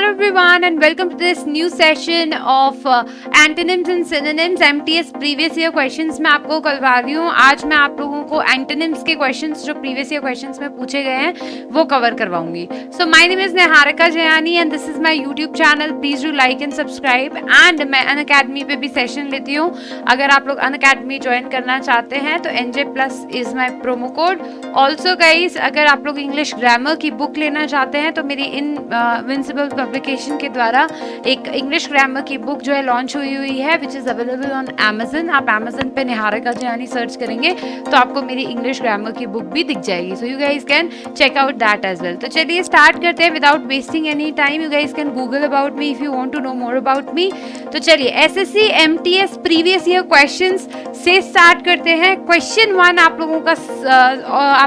everyone and welcome to this new session of antonyms and synonyms MTS previous year questions मैं आपको करवा रही हूँ। आज मैं आप लोगों को antonyms के questions जो previous year questions में पूछे गए हैं वो cover करवाऊंगी। So my name is Niharika Jayani and this is my YouTube channel. Please do like and subscribe and मैं Unacademy पे भी session लेती हूँ। अगर आप लोग Unacademy ज्वाइन करना चाहते हैं तो NJ+ is my promo code. Also guys, अगर आप लोग English grammar की book लेना चाहते हैं तो मेरी इनविंसिबल पब्लिकेशन के द्वारा एक इंग्लिश ग्रामर की बुक जो है लॉन्च हुई है which is available on Amazon। आप Amazon पे निहारिका जयानी सर्च करेंगे तो आपको मेरी इंग्लिश ग्रामर की बुक भी दिख जाएगी। So you guys can check out that as well. तो चलिए स्टार्ट करते हैं without wasting any time. You guys can Google about me if you want to know more about me. तो चलिए SSC MTS previous year questions से start करते हैं। Question 1 आप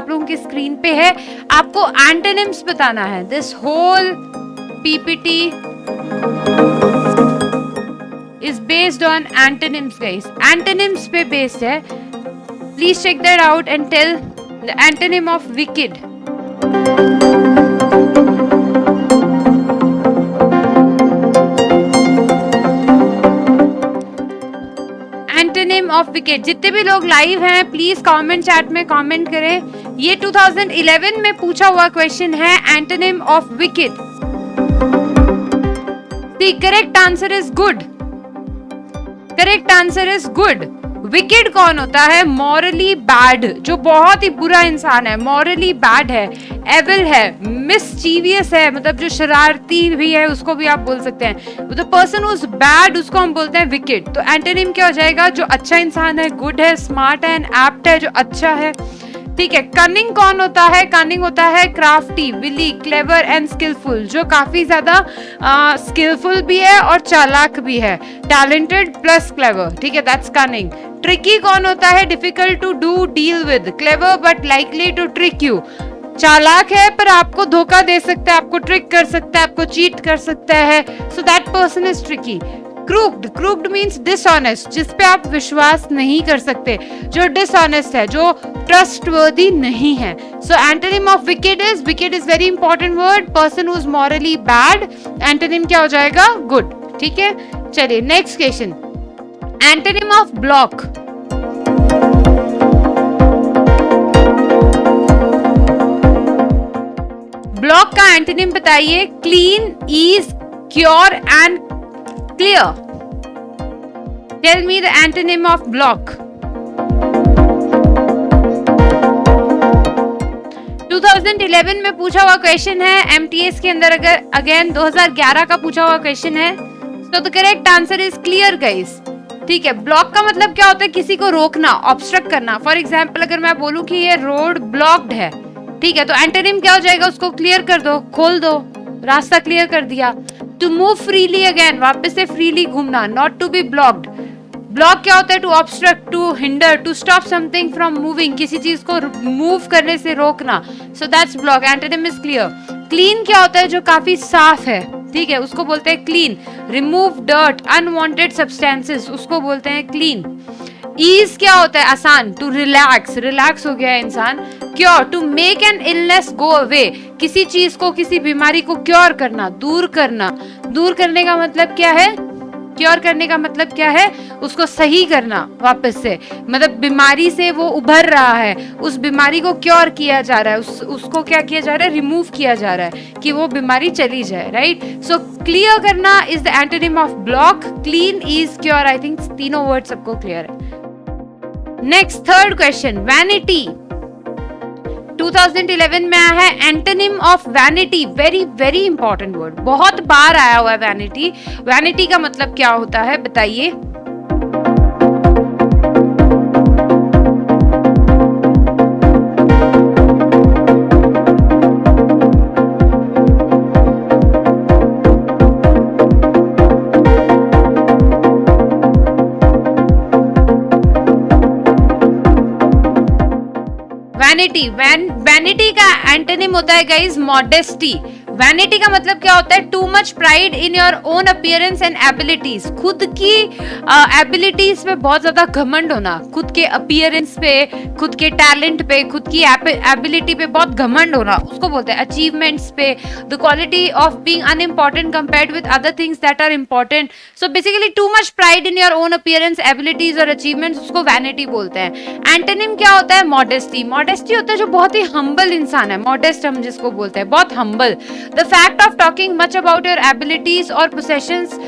लोगों की स्क्रीन पे है। आपको एंटोनिम्स बताना है। This whole PPT is based on antonyms guys. Antonyms पे based है. Please check that out and tell the antonym of wicked. Antonym of wicket. जितने भी लोग लाइव हैं प्लीज कमेंट चैट में कमेंट करें। ये 2011 में पूछा हुआ क्वेश्चन है antonym of wicket. The correct answer is good. Correct answer is good. Wicked कौन होता है? Morally bad, जो बहुत ही बुरा इंसान है, morally bad है, evil है, mischievous है, मतलब जो शरारती भी है उसको भी आप बोल सकते हैं। The person who's bad उसको हम बोलते हैं wicked। तो एंटोनिम क्या हो जाएगा? जो अच्छा इंसान है, good है, smart है, apt है, जो अच्छा है। ठीक है। कनिंग कौन होता है? कनिंग होता है crafty, wily, clever and skillful, जो काफी ज्यादा स्किलफुल भी है और चालाक भी है। टैलेंटेड प्लस क्लेवर, ठीक है, दैट्स कनिंग। ट्रिकी कौन होता है? Difficult to do deal with, clever but likely to trick you, चालाक है पर आपको धोखा दे सकता है, आपको ट्रिक कर सकता है, आपको चीट कर सकता है। So that person is tricky. Crooked means dishonest, जिस पे आप विश्वास नहीं कर सकते, जो डिसऑनेस्ट है, जो ट्रस्टवर्दी नहीं है। So antonym of wicked is very important word. Person who is morally bad, antonym क्या हो जाएगा? गुड। ठीक है, चलिए next question. Antonym of block. Block का एंटोनिम बताइए। Clean, ease, cure and clear. Tell me the antonym of block. 2011 में पूछा हुआ क्वेश्चन है MTS के अंदर। अगर अगेन 2011 का पूछा हुआ क्वेश्चन है तो the correct answer is clear guys. ठीक है। ब्लॉक का मतलब क्या होता है? किसी को रोकना, ऑब्स्ट्रक्ट करना। फॉर एग्जाम्पल अगर मैं बोलूं कि ये रोड ब्लॉक्ड है, ठीक है, तो एंटोनिम क्या हो जाएगा? उसको क्लियर कर दो, खोल दो, रास्ता क्लियर कर दिया। टू मूव फ्रीली, अगेन वापस से फ्रीली घूमना, not to be blocked. Block क्या होता है? To obstruct, to hinder, to stop something from moving, किसी चीज को मूव करने से रोकना। So that's block. Antonym is clear. Clean क्या होता है? जो काफी साफ है, ठीक है, उसको बोलते हैं clean. Remove dirt, unwanted substances, उसको बोलते हैं क्लीन। ईज क्या होता है? आसान। टू रिलैक्स, रिलैक्स हो गया इंसान। Cure, to make an illness go away, किसी चीज को, किसी बीमारी को क्योर करना, दूर करना। दूर करने का मतलब क्या है? क्योर करने का मतलब क्या है? उसको सही करना वापस से, मतलब बीमारी से वो उभर रहा है, उस बीमारी को क्योर किया जा रहा है, उसको क्या किया जा रहा है? रिमूव किया जा रहा है कि वो बीमारी चली जाए, राइट। सो क्लियर करना is the antonym of block. Clean, ease, cure, I think तीनों वर्ड सबको क्लियर है। Next third question, vanity. 2011 में आया है antonym of vanity. Very very important word, बहुत बार आया हुआ है वैनिटी। वैनिटी का मतलब क्या होता है बताइए? वैनिटी का एंटोनिम होता है गाइस मॉडेस्टी। वैनिटी का मतलब क्या होता है? To much pride in your own appearance and abilities, खुद की एबिलिटीज पे बहुत ज्यादा घमंड होना, खुद के अपीयरेंस पे, खुद के टैलेंट पे, खुद की एबिलिटी पे बहुत घमंड होना, उसको बोलते हैं अचीवमेंट्स पे। The quality of being unimportant compared with other things that are important. So basically too much pride in your own appearance, abilities और अचीवमेंट्स, उसको वैनिटी बोलते हैं। एंटोनिम क्या होता है? मॉडेस्टी। मॉडेस्टी होता है जो बहुत ही हम्बल इंसान है, मॉडेस्ट हम जिसको बोलते हैं, बहुत humble. The fact of talking much about your abilities और पोसेशंस।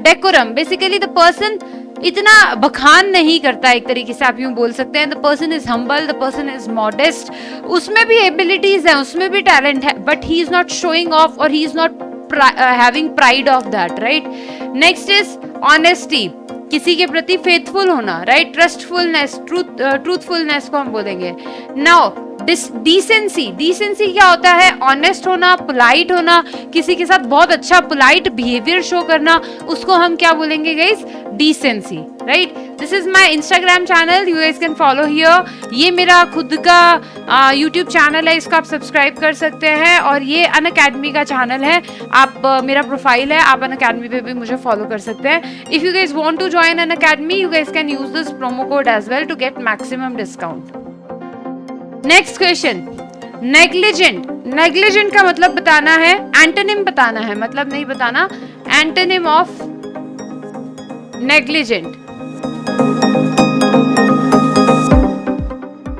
डेकोरम, बेसिकली द पर्सन इतना बखान नहीं करता, एक तरीके से आप यूं बोल सकते हैं। The person is humble, the person is modest, उसमें भी एबिलिटीज है, उसमें भी टैलेंट है, but he is not showing off और he is not having pride of that, right. Next is honesty, किसी के प्रति फेथफुल होना, राइट। ट्रस्टफुलनेस, ट्रूथफुलनेस को हम बोलेंगे। नाउ डिसेंसी, डिसेंसी क्या होता है? ऑनेस्ट होना, पोलाइट होना, किसी के साथ बहुत अच्छा पोलाइट बिहेवियर शो करना, उसको हम क्या बोलेंगे guys? Decency, right. This is my Instagram channel, you guys can follow here. ये मेरा खुद का यूट्यूब चैनल है, इसको आप सब्सक्राइब कर सकते हैं। और ये अनअकैडमी का चैनल है, आप मेरा प्रोफाइल है, आप अनअकैडमी पे भी मुझे फॉलो कर सकते हैं। If you guys want to join Unacademy, you guys can use this promo code as well to get maximum discount. Next question, negligent. Negligent का मतलब बताना है, एंटोनिम बताना है, मतलब नहीं बताना। Antonym of negligent,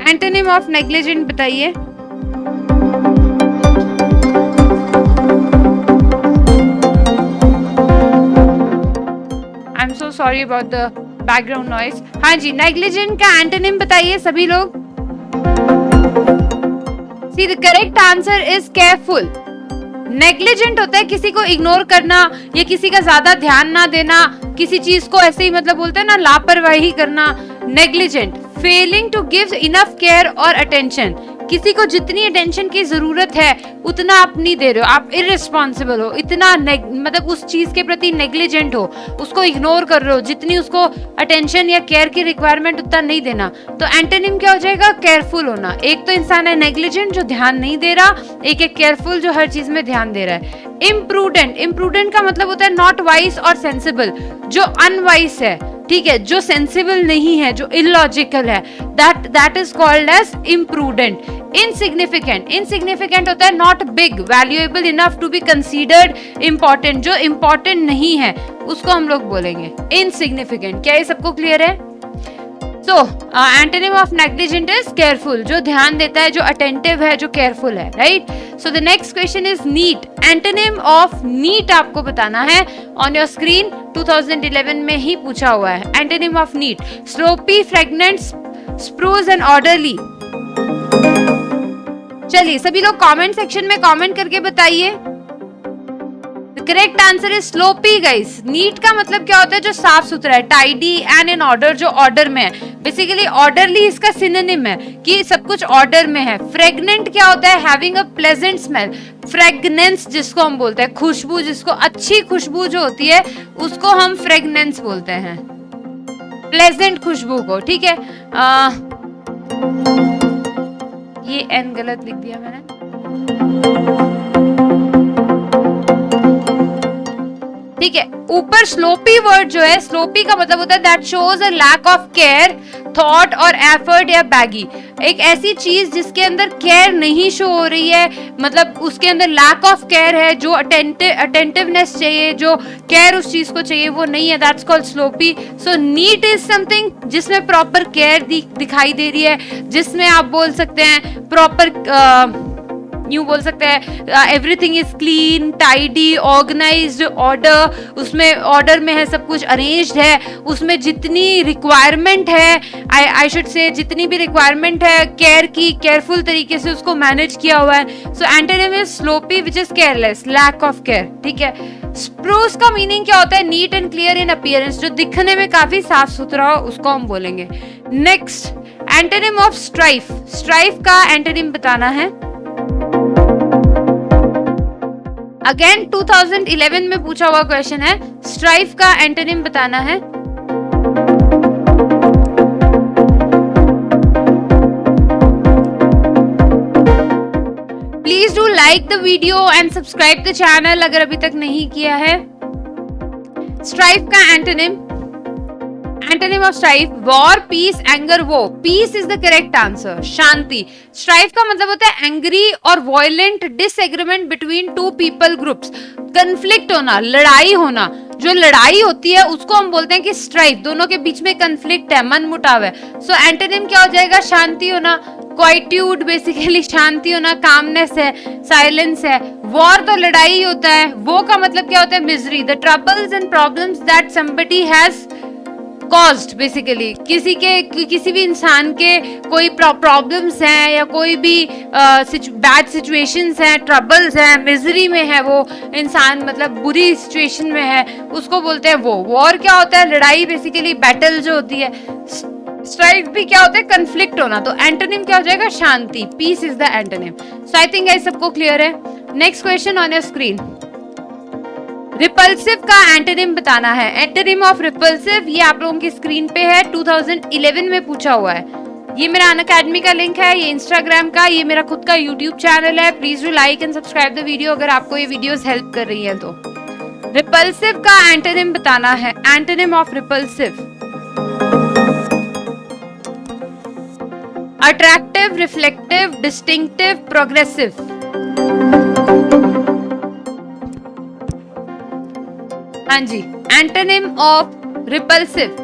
antonym of negligent बताइए। I am so sorry about the background noise. हाँ जी, नेग्लिजेंट का एंटोनिम बताइए सभी लोग। See, the correct answer is careful. Negligent होता है किसी को इग्नोर करना या किसी का ज्यादा ध्यान ना देना, किसी चीज को ऐसे ही मतलब बोलते हैं ना, लापरवाही करना। Negligent, failing to give enough care और अटेंशन, किसी को जितनी अटेंशन की जरूरत है उतना आप नहीं दे रहे हो, आप इररिस्पॉन्सिबल हो, इतना मतलब उस चीज के प्रति नेग्लिजेंट हो, उसको इग्नोर कर रहे हो, जितनी उसको अटेंशन या केयर की रिक्वायरमेंट उतना नहीं देना। तो एंटोनिम क्या हो जाएगा? केयरफुल होना। एक तो इंसान है नेग्लिजेंट जो ध्यान नहीं दे रहा, एक है केयरफुल जो हर चीज में ध्यान दे रहा है। इम्प्रूडेंट, इम्प्रूडेंट का मतलब होता है नॉट वाइज और सेंसिबल, जो अनवाइज है, ठीक है, जो सेंसिबल नहीं है, जो इलॉजिकल है, that is called as imprudent. Insignificant, insignificant होता है not big, valuable enough to be considered important, जो इम्पोर्टेंट नहीं है उसको हम लोग बोलेंगे इनसिग्निफिकेंट। क्या ये सबको क्लियर है? So, antonym of negligent is careful, जो ध्यान देता है, जो अटेंटिव है, जो केयरफुल है, right. So the next question is neat. Antonym of neat आपको बताना है, ऑन योर स्क्रीन 2011 में ही पूछा हुआ है। Antonym of neat, sloppy, fragrant, spruce and orderly. चलिए सभी लोग कमेंट सेक्शन में कमेंट करके बताइए। Correct answer is sloppy guys. Neat का मतलब क्या होता है? जो साफ सुथरा है, टाइडी एंड इन ऑर्डर, जो ऑर्डर में है। बेसिकली ऑर्डरली इसका सिनोनिम है कि सब कुछ ऑर्डर में है। फ्रेगनेंट क्या होता है? Having a pleasant smell, fragrance जिसको हम बोलते हैं, खुशबू, जिसको अच्छी खुशबू जो होती है उसको हम फ्रेगनेंस बोलते हैं, प्लेजेंट खुशबू को, ठीक है। ये एन गलत लिख दिया मैंने। ठीक है, ऊपर स्लोपी वर्ड जो है, स्लोपी का मतलब होता है that shows a lack of care, thought और एफर्ट या बैगी। एक ऐसी चीज जिसके अंदर केयर नहीं शो हो रही है, मतलब उसके अंदर लैक ऑफ केयर है, जो अटेंटिवनेस चाहिए, जो केयर उस चीज को चाहिए वो नहीं है, that's called sloppy. So neat is something जिसमें प्रॉपर केयर दिखाई दे रही है, जिसमें आप बोल सकते हैं प्रॉपर यूं बोल सकते हैं everything is clean, tidy, organised, order, उसमें ऑर्डर में है, सब कुछ अरेंज्ड है, उसमें जितनी रिक्वायरमेंट है, आई शुड से जितनी भी रिक्वायरमेंट है केयर की, केयरफुल तरीके से उसको मैनेज किया हुआ है। So antonym is sloppy which is careless, lack of care, ठीक है। स्प्रूस का मीनिंग क्या होता है? Neat and clear in appearance, जो दिखने में काफी साफ सुथरा हो उसको हम बोलेंगे। Next, antonym of strife. Strife का एंटोनिम बताना है। अगेन 2011 में पूछा हुआ क्वेश्चन है, स्ट्राइफ का एंटोनिम बताना है। Please do like the video and subscribe the channel अगर अभी तक नहीं किया है। स्ट्राइफ का antonym of strife war, peace, anger, वो। Peace is the correct answer, शांति। स्ट्राइफ का मतलब होता है एंग्री और violent disagreement between two people groups, conflict होना, लड़ाई होना। जो लड़ाई होती है उसको हम बोलते हैं कि स्ट्राइफ, दोनों के बीच में कन्फ्लिक्ट है, मन मुटाव है। सो एंटोनिम क्या हो जाएगा? शांति होना, क्वाइट्यूड, बेसिकली शांति होना, कामनेस है, साइलेंस है। वॉर तो लड़ाई होता है, वो का मतलब क्या होता है? Misery, the troubles and problems that somebody has caused, basically किसी भी इंसान के कोई प्रॉब्लम्स हैं या कोई भी बैड सिचुएशंस हैं, ट्रबल्स हैं, मिजरी में है वो इंसान, मतलब बुरी सिचुएशन में है, उसको बोलते हैं वो। वॉर क्या होता है? लड़ाई, बेसिकली बैटल जो होती है। स्ट्राइफ भी क्या होता है? कन्फ्लिक्ट होना। तो एंटोनिम क्या हो जाएगा? शांति। Peace is the antonym. So I think guys सबको क्लियर है। Next question on your screen. Repulsive का एंटोनिम बताना है। एंटोनिम ऑफ रिपल्सिव ये आप लोगों की स्क्रीन पे है, 2011 में पूछा हुआ है। ये मेरा अनअकैडमी का लिंक है, ये इंस्टाग्राम का, ये मेरा खुद का यूट्यूब चैनल है। Please do like and subscribe the video अगर आपको ये वीडियोस हेल्प कर रही हैं तो। रिपल्सिव का एंटोनिम बताना है। Antonym of repulsive: attractive, reflective, distinctive, progressive. हाँ जी, antonym of repulsive.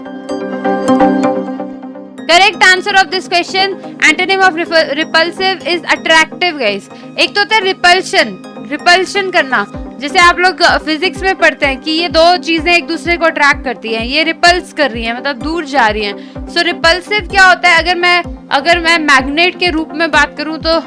Correct answer of this question, antonym of repulsive is attractive guys. एक तो होता है रिपल्शन करना, जैसे आप लोग फिजिक्स में पढ़ते हैं कि ये दो चीजें एक दूसरे को अट्रैक्ट करती हैं, ये रिपल्स कर रही हैं, मतलब दूर जा रही हैं। सो रिपल्सिव क्या होता है? अगर मैं मैग्नेट के रूप में बात करूं तो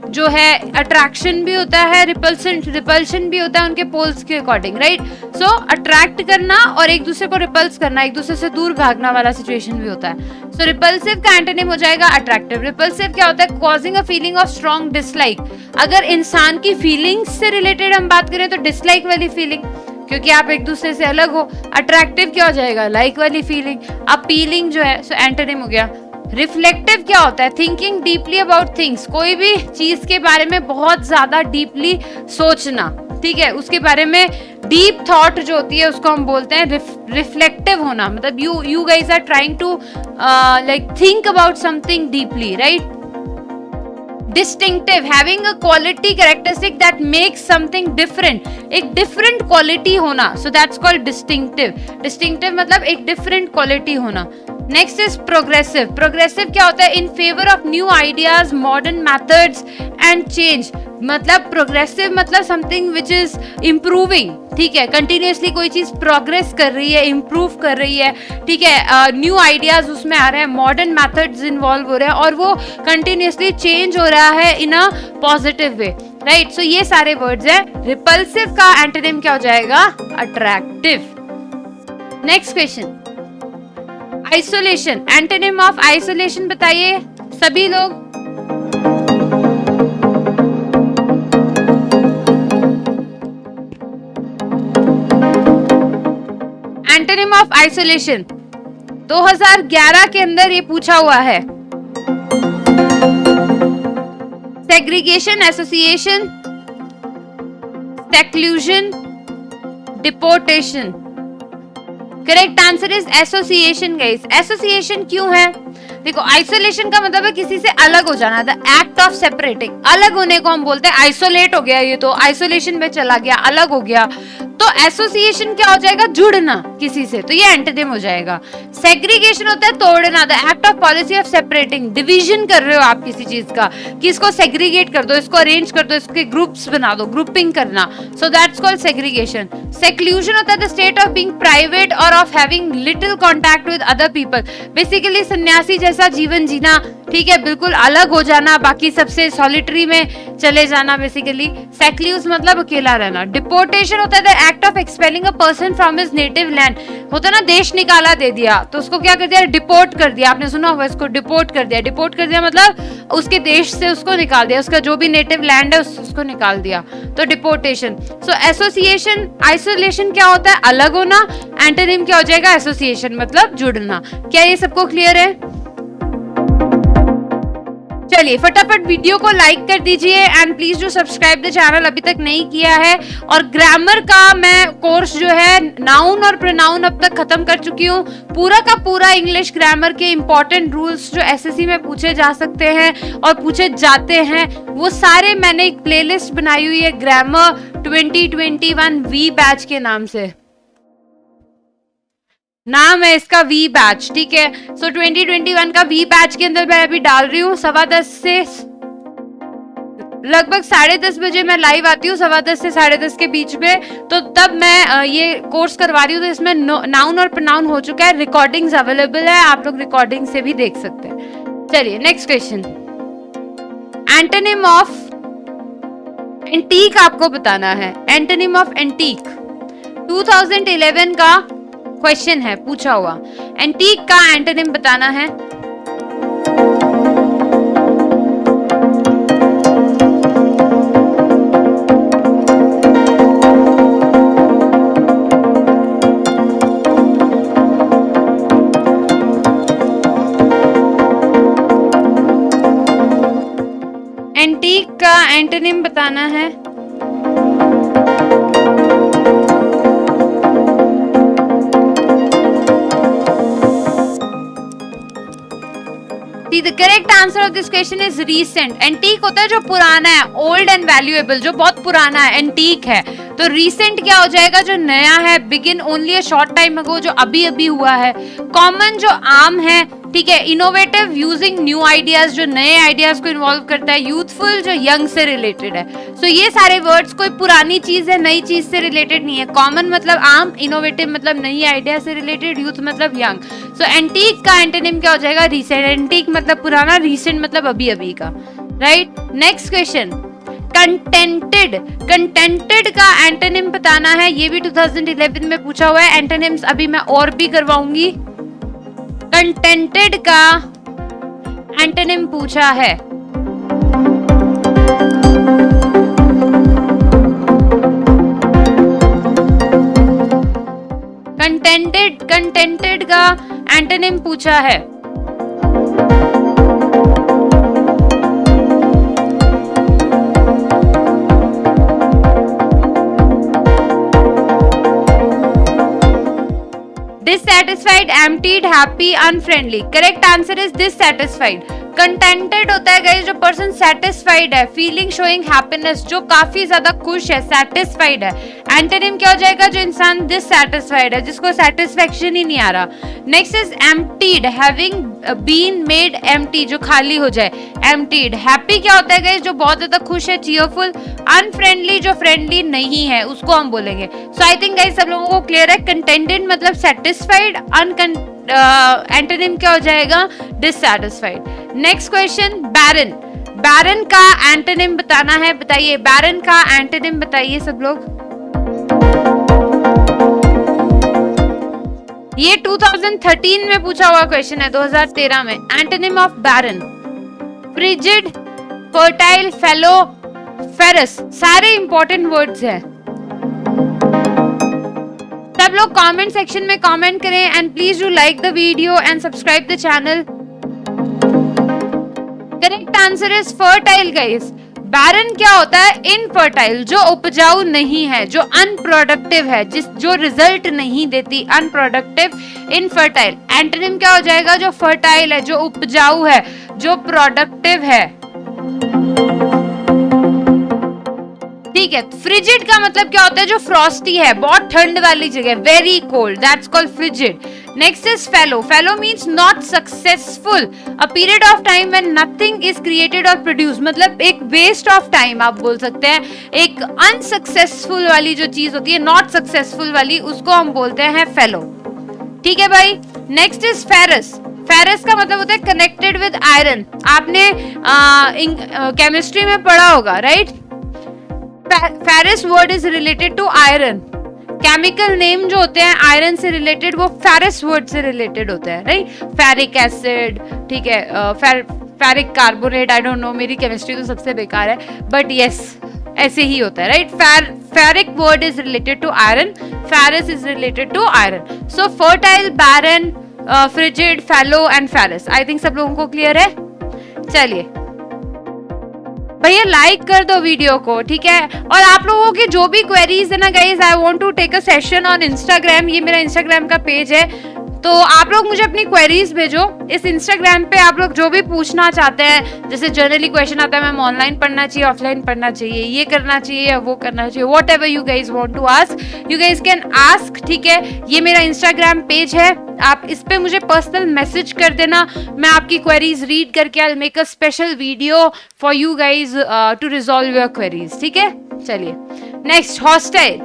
जो है अट्रैक्शन भी होता है, रिपल्शन भी होता है उनके पोल्स के अकॉर्डिंग, राइट? सो अट्रैक्ट करना और एक दूसरे को रिपल्स करना, एक दूसरे से दूर भागना वाला सिचुएशन भी होता है। सो रिपल्सिव का एंटोनिम हो जाएगा अट्रैक्टिव। रिपल्सिव क्या होता है? Causing a feeling of strong dislike. अगर इंसान की फीलिंग्स से रिलेटेड हम बात करें तो डिसलाइक वाली फीलिंग, क्योंकि आप एक दूसरे से अलग हो। अट्रैक्टिव क्या हो जाएगा? लाइक वाली फीलिंग, अपीलिंग जो है। सो एंटोनिम हो गया। रिफ्लेक्टिव क्या होता है? थिंकिंग डीपली अबाउट थिंग्स, कोई भी चीज के बारे में बहुत ज्यादा डीपली सोचना, ठीक है, उसके बारे में डीप थॉट जो होती है उसको हम बोलते हैं रिफ्लेक्टिव होना। मतलब you guys are trying to like think about something deeply, right? Distinctive, having a quality characteristic that makes something different, एक डिफरेंट क्वालिटी होना। So that's called distinctive. Distinctive मतलब एक डिफरेंट क्वालिटी होना। Next is progressive. प्रोग्रेसिव क्या होता है? In favour of new ideas, modern methods and change. मतलब progressive मतलब समथिंग विच इज इम्प्रूविंग, ठीक है, कंटिन्यूअसली कोई चीज प्रोग्रेस कर रही है, इम्प्रूव कर रही है, ठीक है, न्यू आइडियाज उसमें आ रहे हैं, मॉडर्न मेथड्स इन्वॉल्व हो रहे हैं और वो कंटिन्यूअसली चेंज हो रहा है इन अ पॉजिटिव वे, राइट? सो ये सारे वर्ड्स हैं। रिपल्सिव का एंटोनिम क्या हो जाएगा? Attractive. Next question, isolation. Antonym of isolation बताइए सभी लोग। एंटोनिम ऑफ आइसोलेशन 2011 के अंदर ये पूछा हुआ है। Segregation, association, seclusion, deportation. Correct answer is association guys. Association क्यों है? देखो, आइसोलेशन का मतलब है किसी से अलग हो जाना, द एक्ट ऑफ सेपरेटिंग। अलग होने को हम बोलते हैं आइसोलेट हो गया, ये तो आइसोलेशन में चला गया, अलग हो गया। तो एसोसिएशन क्या हो जाएगा? जुड़ना किसी से, तो ये एंटोनिम हो जाएगा। सेग्रीगेशन होता है तोड़ना, the act of policy of separating. Division कर रहे हो आप किसी चीज का, कि इसको सेग्रीगेट कर दो, इसको अरेंज कर दो, इसके ग्रुप्स बना दो, ग्रुपिंग करना। So that's called segregation. Seclusion होता है the state of being private और of having little contact with other people. Basically सन्यासी जैसा जीवन जीना, ठीक है, बिल्कुल अलग हो जाना, बाकी सबसे सॉलिटरी में चले जाना बेसिकली। सेक्लूज मतलब अकेला रहना। डिपोर्टेशन होता है the act of expelling a person from his native land. होता है ना, देश निकाला दे दिया, तो उसको क्या कर दिया? डिपोर्ट कर दिया। आपने सुना होगा इसको, डिपोर्ट कर दिया। डिपोर्ट कर दिया मतलब उसके देश से उसको निकाल दिया, उसका जो भी नेटिव लैंड है उसको निकाल दिया, तो डिपोर्टेशन। सो एसोसिएशन, आइसोलेशन क्या होता है? अलग होना। एंटोनिम क्या हो जाएगा? एसोसिएशन मतलब जुड़ना। क्या ये सबको क्लियर है? चलिए फटाफट वीडियो को लाइक कर दीजिए and please do subscribe the channel अभी तक नहीं किया है। और ग्रामर का मैं कोर्स जो है नाउन और प्रोनाउन अब तक खत्म कर चुकी हूँ। पूरा का पूरा इंग्लिश ग्रामर के इंपॉर्टेंट रूल्स जो एसएससी में पूछे जा सकते हैं और पूछे जाते हैं वो सारे मैंने एक प्लेलिस्ट बनाई हुई है ग्रामर 2021 वी बैच के नाम से। नाम है इसका वी बैच, ठीक है। सो 2021 का वी बैच के अंदर मैं अभी डाल रही हूँ 10:15 से लगभग 10:30 बजे मैं लाइव आती हूँ, 10:15 से 10:30 के बीच में। तो तब मैं ये कोर्स करवा रही हूँ। तो इसमें नाउन और प्रोनाउन हो चुका है, रिकॉर्डिंग्स अवेलेबल है, आप लोग रिकॉर्डिंग से भी देख सकते हैं। चलिए next question, antonym of antique आपको बताना है। एंटोनिम ऑफ एंटीक 2011 का क्वेश्चन है, पूछा हुआ। एंटीक का एंटोनिम बताना है। एंटीक का एंटोनिम बताना है। The correct answer of this question is recent. Antique होता है जो पुराना है, old and valuable, जो बहुत पुराना है, antique है। तो recent क्या हो जाएगा, जो नया है, begin only a short time ago, जो अभी अभी हुआ है। common जो आम है, ठीक है। इनोवेटिव यूजिंग न्यू आइडियाज, जो नए आइडियाज को इन्वॉल्व करता है। यूथफुल जो यंग से रिलेटेड है। सो ये सारे वर्ड्स कोई पुरानी चीज है, नई चीज से रिलेटेड नहीं है। कॉमन मतलब आम, इनोवेटिव मतलब नई आइडिया से रिलेटेड, यूथ मतलब यंग। सो एंटीक का एंटोनिम क्या हो जाएगा, रिसेंट। एंटीक मतलब पुराना, रिसेंट मतलब अभी अभी का, right. Next question, contented. Contented का एंटोनिम बताना है। ये भी 2011 में पूछा हुआ है। एंटोनिम्स अभी मैं और भी करवाऊंगी। कंटेंटेड का एंटोनिम पूछा है। कंटेंटेड का एंटोनिम पूछा है। Dissatisfied, emptied, happy, unfriendly. Correct answer is dissatisfied. Contented होता है गाइस जो पर्सन satisfied है, feeling showing happiness, जो काफी ज्यादा खुश है, satisfied है। एंटोनिम क्या हो जाएगा, जो इंसान dissatisfied है, जिसको satisfaction ही नहीं आ रहा। Next is emptied, having been made empty, जो खाली हो जाए, emptied। Happy क्या होता है गाइस, जो बहुत ज्यादा खुश है, cheerful। Unfriendly जो friendly नहीं है, उसको हम बोलेंगे। So I think guys सब लोगों को क्लियर है। Contented मतलब satisfied, एंटोनिम क्या हो जाएगा, dissatisfied। नेक्स्ट क्वेश्चन, बैरन। बैरन का एंटोनिम बताना है। बताइए बैरन का एंटोनिम बताइए सब लोग। ये 2013 में पूछा हुआ क्वेश्चन है, 2013 में। Antonym of barren, frigid, fertile, fellow, ferrous. सारे इंपॉर्टेंट वर्ड्स हैं। सब लोग कमेंट सेक्शन में कमेंट करें and please do like the video and subscribe the channel. Correct answer is fertile guys. Barren क्या होता है, इनफर्टाइल, जो उपजाऊ नहीं है, जो अनप्रोडक्टिव है, जो रिजल्ट नहीं देती, अनप्रोडक्टिव, इनफर्टाइल। एंटोनिम क्या हो जाएगा, जो फर्टाइल है, जो उपजाऊ है, जो प्रोडक्टिव है, ठीक है। फ्रिजिड का मतलब क्या होता है, जो फ्रॉस्टी है, बहुत ठंड वाली जगह, very cold, that's called frigid. Next is fellow. Fellow means not successful, a period of time when nothing is created और प्रोड्यूस, मतलब एक वेस्ट ऑफ टाइम आप बोल सकते हैं। एक अनसक्सेसफुल वाली जो चीज होती है, नॉट सक्सेसफुल वाली, उसको हम बोलते हैं फेलो, ठीक है भाई। Next is ferrous. फेरस का मतलब होता है कनेक्टेड विद आयरन। आपने केमिस्ट्री में पढ़ा होगा, right. Ferrous word is related to iron. Chemical name जो होते हैं आयरन से रिलेटेड, वो फेरस वर्ड से रिलेटेड होते हैं, राइट। फेरिक एसिड, ठीक है, ferric carbonate, I don't know, मेरी केमिस्ट्री तो सबसे बेकार है, बट यस ऐसे ही होता है, right. Ferric word is related to iron, ferrous is related to iron. So fertile, barren, frigid, fallow and ferrous. I think सब लोगों को क्लियर है। चलिए भैया लाइक कर दो वीडियो को, ठीक है। और आप लोगों की जो भी क्वेरीज है ना guys, I want to take a session on Instagram, ये मेरा इंस्टाग्राम का पेज है, तो आप लोग मुझे अपनी क्वेरीज भेजो इस इंस्टाग्राम पे। आप लोग जो भी पूछना चाहते हैं, जैसे जनरली क्वेश्चन आता है मैम ऑनलाइन पढ़ना चाहिए, ऑफलाइन पढ़ना चाहिए, ये करना चाहिए या वो करना चाहिए, whatever you guys want to ask, you guys can ask, ठीक है। ये मेरा इंस्टाग्राम पेज है, आप इस पे मुझे पर्सनल मैसेज कर देना, मैं आपकी क्वेरीज रीड करके I will make a special video for you guys to resolve your queries, ठीक है। चलिए नेक्स्ट, हॉस्टाइल।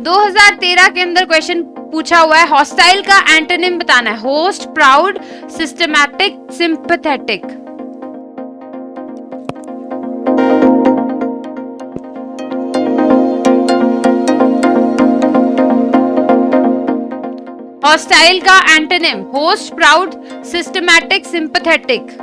2013 के अंदर क्वेश्चन पूछा हुआ है, हॉस्टाइल का एंटोनिम बताना है। Host, proud, systematic, sympathetic. Hostile का antonym, host, proud, systematic, sympathetic.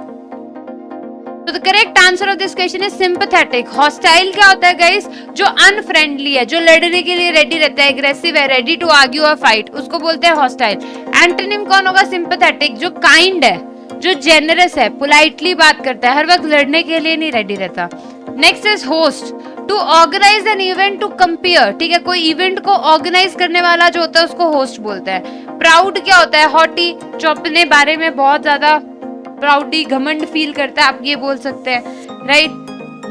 तो the correct answer of this question is sympathetic. Hostile क्या होता है गाइस? जो अनफ्रेंडली है, जो लड़ने के लिए रेडी रहता है, एग्रेसिव है, रेडी टू आर्ग्यू और फाइट, उसको बोलते हैं हॉस्टाइल। एंटोनिम कौन होगा? सिंपैथेटिक। जो काइंड है, जो जेनरस है, पोलाइटली बात करता है, हर वक्त लड़ने के लिए नहीं रेडी रहता। Next is host, to organise an event, to compere, ठीक है, कोई इवेंट को ऑर्गेनाइज करने वाला जो होता है उसको होस्ट बोलते हैं। प्राउड क्या होता है? हॉटी, जो अपने बारे में बहुत ज्यादा प्राउडली घमंड फील करता है, आप ये बोल सकते हैं, right.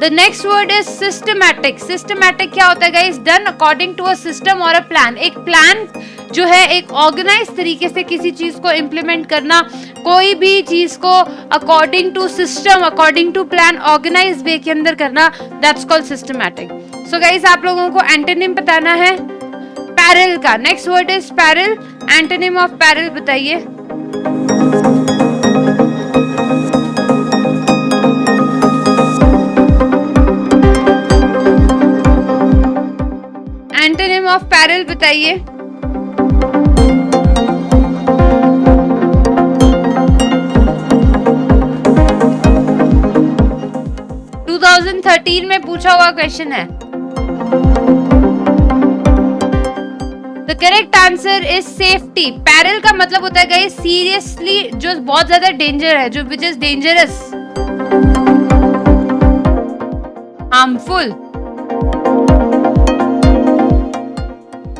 The next word is systematic. Systematic क्या होता है guys? Done according to a system और अ प्लान। एक प्लान जो है, एक ऑर्गेनाइज तरीके से किसी चीज को इम्प्लीमेंट करना, कोई भी चीज को according to system, according to plan, organise way के अंदर करना, that's called systematic. So guys आप लोगों को एंटोनिम बताना है पैरेलल का। Next word is parallel. Antonym of parallel बताइए। एंटोनिम ऑफ पैरेलल बताइए। टू 2013 में पूछा हुआ क्वेश्चन है। The correct answer is safety. Parallel का मतलब होता है गाइस सीरियसली, जो बहुत ज्यादा डेंजर है, जो विच इज डेंजरस, हार्मफुल,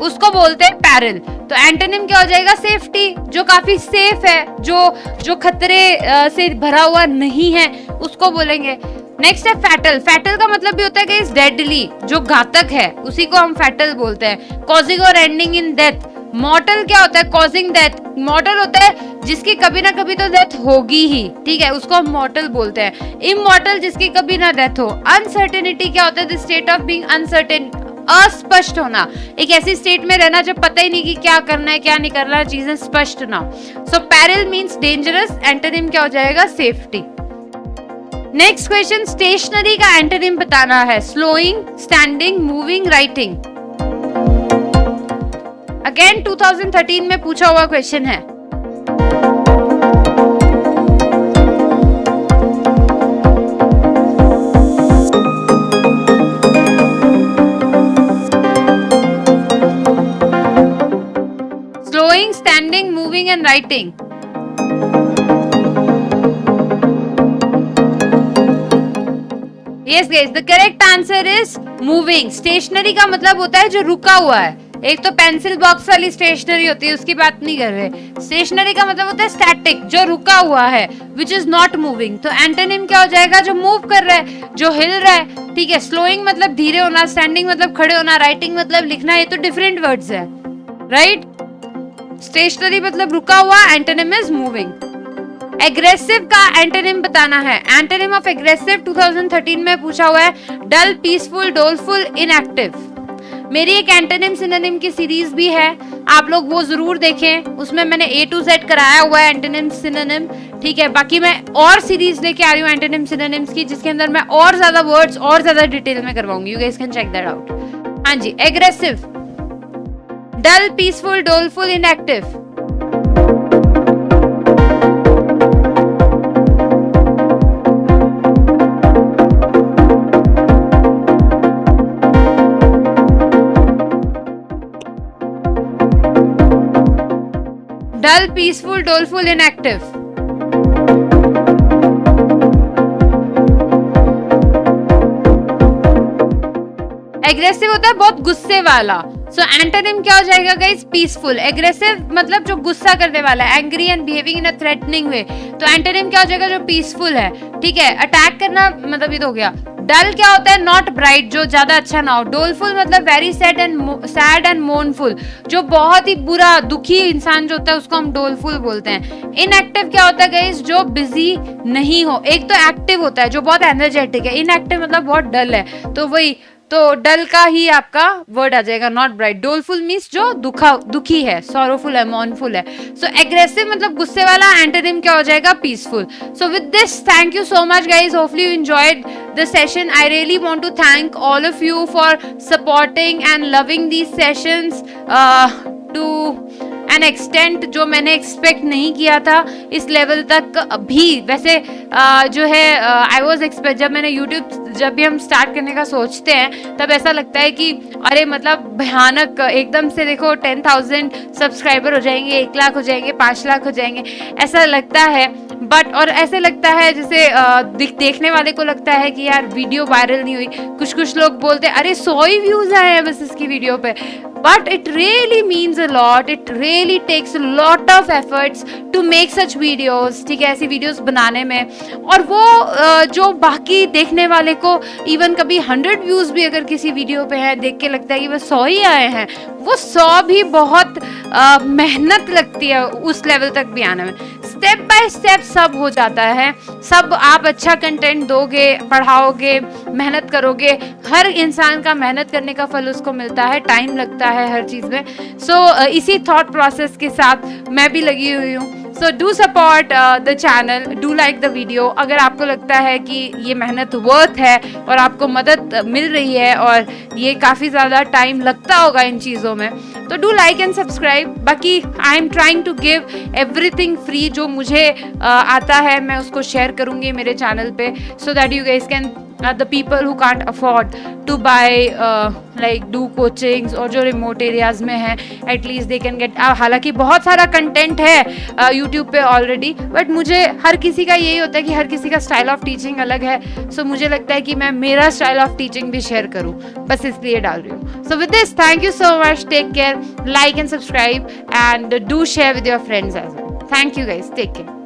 उसको बोलते हैं पैरेलल। तो एंटोनिम क्या हो जाएगा? सेफ्टी, जो काफी सेफ है, जो खतरे से भरा हुआ नहीं है, उसको बोलेंगे। नेक्स्ट है फैटल। फैटल का मतलब भी होता है कि डेडली, जो घातक है, उसी को हम फैटल बोलते हैं। कॉजिंग और एंडिंग इन डेथ। मॉर्टल क्या होता है? Causing death. मॉर्टल होता है जिसकी कभी ना कभी तो डेथ होगी ही, ठीक है, उसको हम मॉर्टल बोलते हैं। इमॉर्टल, जिसकी कभी ना डेथ हो। अनसर्टेनिटी क्या होता है? The state of being uncertain, अस्पष्ट होना, एक ऐसी स्टेट में रहना जब पता ही नहीं कि क्या करना है, क्या नहीं करना, चीजें स्पष्ट ना। So parallel means dangerous. Antonym क्या हो जाएगा? सेफ्टी। नेक्स्ट क्वेश्चन, स्टेशनरी का एंटोनिम बताना है। Slowing, standing, moving, writing. Again 2013 में पूछा हुआ क्वेश्चन है। Slowing, standing, moving and writing. Yes guys, the correct answer is moving. Stationary का मतलब होता है जो रुका हुआ है। एक तो पेंसिल बॉक्स वाली स्टेशनरी होती है, उसकी बात नहीं कर रहे। स्टेशनरी का मतलब होता है स्टैटिक, जो रुका हुआ है, विच इज नॉट मूविंग। तो एंटोनिम क्या हो जाएगा? जो मूव कर रहा है, जो हिल रहा है, ठीक है। स्लोइंग मतलब धीरे होना, स्टैंडिंग मतलब खड़े होना, राइटिंग मतलब लिखना, ये तो डिफरेंट वर्ड्स है, राइट। स्टेशनरी मतलब रुका हुआ, एंटोनिम इज मूविंग। एग्रेसिव का एंटोनिम बताना है। एंटोनिम ऑफ एग्रेसिव 2013 में पूछा हुआ है। डल, पीसफुल, डोलफुल, इनएक्टिव। मेरी एक एंटोनिम सिनोनिम की सीरीज भी है, आप लोग वो जरूर देखें, उसमें मैंने A to Z कराया हुआ है एंटोनिम सिनोनिम, ठीक है। बाकी मैं और सीरीज लेके आ रही हूँ एंटोनिम सिनोनिम्स की, जिसके अंदर मैं और ज्यादा वर्ड्स और ज्यादा डिटेल में करवाऊंगी। You guys can check that out. हाँ जी, aggressive, dull, peaceful, doleful, inactive. Dull, peaceful, doleful, inactive. Aggressive होता है बहुत गुस्से वाला। सो एंटोनिम क्या हो जाएगा गाइस? पीसफुल। एग्रेसिव मतलब जो गुस्सा करने वाला है, angry and behaving in a threatening way. तो एंटोनिम क्या हो जाएगा? जो पीसफुल है, ठीक है। अटैक करना मतलब ये तो हो गया। डल क्या होता है? नॉट ब्राइट, जो ज्यादा अच्छा ना हो। डोलफुल मतलब वेरी सैड एंड मोर्नफुल, जो बहुत ही बुरा दुखी इंसान जो होता है उसको हम डोलफुल बोलते हैं। इनएक्टिव क्या होता है गाइस? जो बिजी नहीं हो। एक तो एक्टिव होता है जो बहुत एनर्जेटिक है, इनएक्टिव मतलब बहुत डल है, तो वही, तो डल का ही आपका वर्ड आ जाएगा, नॉट ब्राइट। डोलफुल मीन्स जो दुखी है, सॉरोफुल है, मॉर्नफुल है। सो एग्रेसिव मतलब गुस्से वाला, एंटोनिम क्या हो जाएगा? Peaceful. So with this, thank you so much guys, hopefully you enjoyed the session. I really want to thank all of you for supporting and loving these sessions to an extent जो मैंने expect नहीं किया था इस level तक भी। वैसे जो है आई वॉज एक्सपेक्ट, जब मैंने यूट्यूब जब भी हम स्टार्ट करने का सोचते हैं तब ऐसा लगता है कि अरे मतलब भयानक, एकदम से देखो 10,000 सब्सक्राइबर हो जाएंगे, 1 लाख हो जाएंगे, 5 लाख हो जाएंगे, ऐसा लगता है। बट और ऐसे लगता है जैसे देखने वाले को लगता है कि यार वीडियो वायरल नहीं हुई। कुछ लोग बोलते हैं अरे 100 ही व्यूज आए हैं बस इसकी वीडियो पे। But it really means a lot, it really takes a lot of efforts to make such videos, ठीक है, ऐसी वीडियोस बनाने में। और वो जो बाकी देखने वाले को इवन कभी 100 व्यूज भी अगर किसी वीडियो पे है, देख के लगता है कि वो 100 ही आए हैं, वो 100 भी बहुत मेहनत लगती है उस लेवल तक भी आने में। स्टेप बाय स्टेप सब हो जाता है, सब आप अच्छा कंटेंट दोगे, पढ़ाओगे, मेहनत करोगे, हर इंसान का मेहनत करने का फल उसको मिलता है, टाइम लगता है हर चीज़ में। सो इसी थॉट प्रोसेस के साथ मैं भी लगी हुई हूँ। So do support the channel, do like the video. अगर आपको लगता है कि ये मेहनत वर्थ है और आपको मदद मिल रही है और ये काफ़ी ज़्यादा टाइम लगता होगा इन चीज़ों में, तो डू लाइक एंड सब्सक्राइब। बाकी I am trying to give everything free, जो मुझे आता है मैं उसको शेयर करूँगी मेरे चैनल पे, so that you guys can the people who can't afford to buy like do coachings और जो remote areas में हैं at least they can get। हालांकि बहुत सारा कंटेंट है YouTube पे ऑलरेडी, बट मुझे हर किसी का यही होता है कि हर किसी का स्टाइल ऑफ टीचिंग अलग है। सो मुझे लगता है कि मैं मेरा स्टाइल ऑफ टीचिंग भी शेयर करूँ, बस इसलिए डाल रही हूँ। So with this, thank you so much, take care, like and subscribe and do share with your friends as well. Thank you guys, take care.